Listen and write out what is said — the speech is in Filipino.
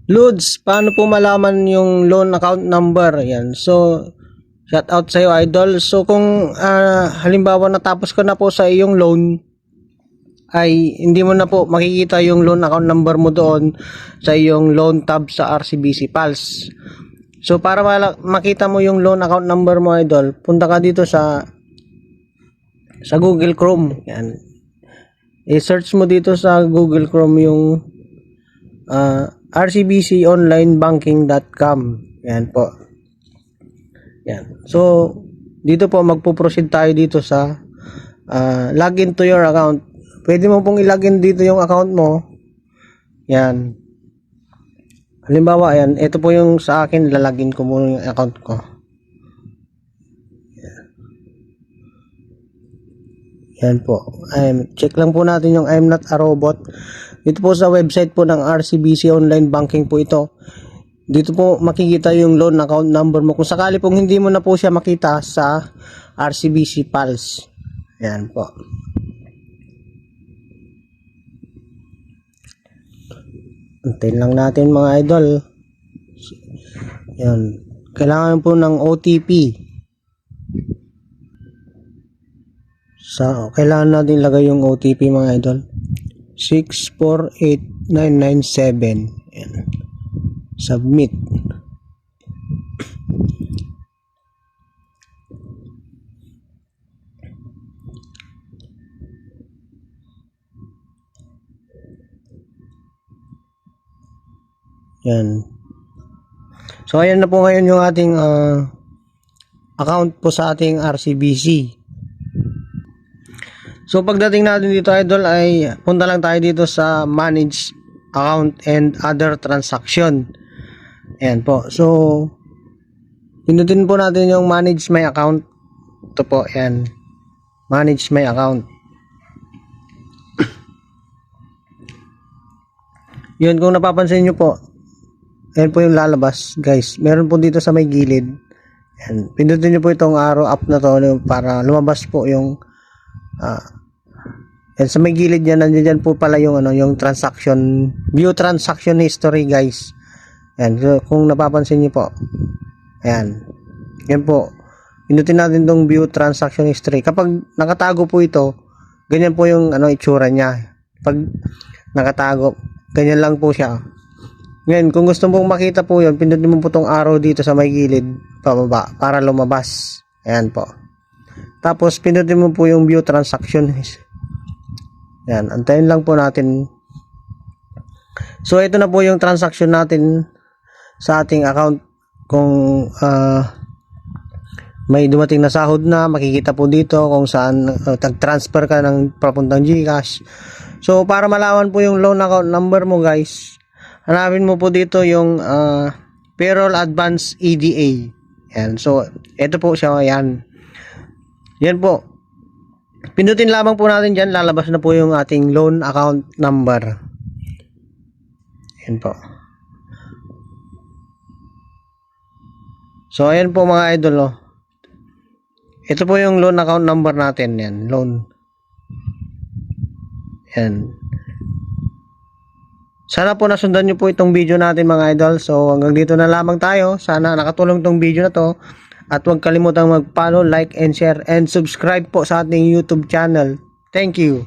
Lods, paano po malaman yung loan account number? Yan. So, shout out sa iyo, idol. So, kung halimbawa natapos ko na po sa iyong loan, ay hindi mo na po makikita yung loan account number mo doon sa iyong loan tab sa RCBC Pulse. So, para makita mo yung loan account number mo, idol, punta ka dito sa Google Chrome. Yan. I-search mo dito sa Google Chrome yung rcbconlinebanking.com. Yan po. Yan. So, dito po magpo-proceed tayo dito sa login to your account. Pwede mo pong ilagin dito yung account mo. Yan. Halimbawa, ayan, ito po yung sa akin, lalagin ko muna yung account ko. Yan po. Check lang po natin yung I'm not a robot. Dito po sa website po ng RCBC Online Banking po ito. Dito po makikita yung loan account number mo. Kung sakali pong hindi mo na po siya makita sa RCBC Pulse. Yan po. Antayin lang natin mga idol. Yan. Kailangan po ng OTP. Kailangan natin ilagay yung OTP mga idol. 648997. Yan. Submit. Yan. So ayan na po ngayon yung ating account po sa ating RCBC. So pagdating natin dito idol ay punta lang tayo dito sa manage account and other transaction. Ayan po. So pinutin po natin yung manage my account. Ito po, ayan. Manage my account. Yun, kung napapansin nyo po, ayan po yung lalabas guys. Meron po dito sa may gilid. Ayan. Pinutin nyo po itong arrow up na to para lumabas po yung yan, sa may gilid yan, nandiyan po pala yung yung transaction, view transaction history guys. Yan, so, kung napapansin niyo po. Ayan. Yan po. Pinutin natin tong view transaction history. Kapag nakatago po ito, ganyan po yung itsura niya. Pag nakatago, ganyan lang po siya. Ngayon, kung gusto mong makita po yun, pinutin mo po tong arrow dito sa may gilid pababa para lumabas. Ayan po. Tapos pinutin mo po yung view transaction. Yan, antayin lang po natin. So ito na po yung transaction natin sa ating account. Kung may dumating na sahod na, makikita po dito kung saan tag-transfer ka ng papuntang GCash. So para malaman po yung loan account number mo guys, hanapin mo po dito yung payroll advance EDA. Yan. So ito po siya, yan. Yan po. Pindutin lamang po natin dyan, lalabas na po yung ating loan account number. Yan po. So ayan po mga idol, oh. Ito po yung loan account number natin, yan, loan. Yan. Sana po nasundan nyo po itong video natin mga idol. So hanggang dito na lamang tayo. Sana nakatulong itong video na to. At huwag kalimutang mag-follow, like, and share, and subscribe po sa ating YouTube channel. Thank you.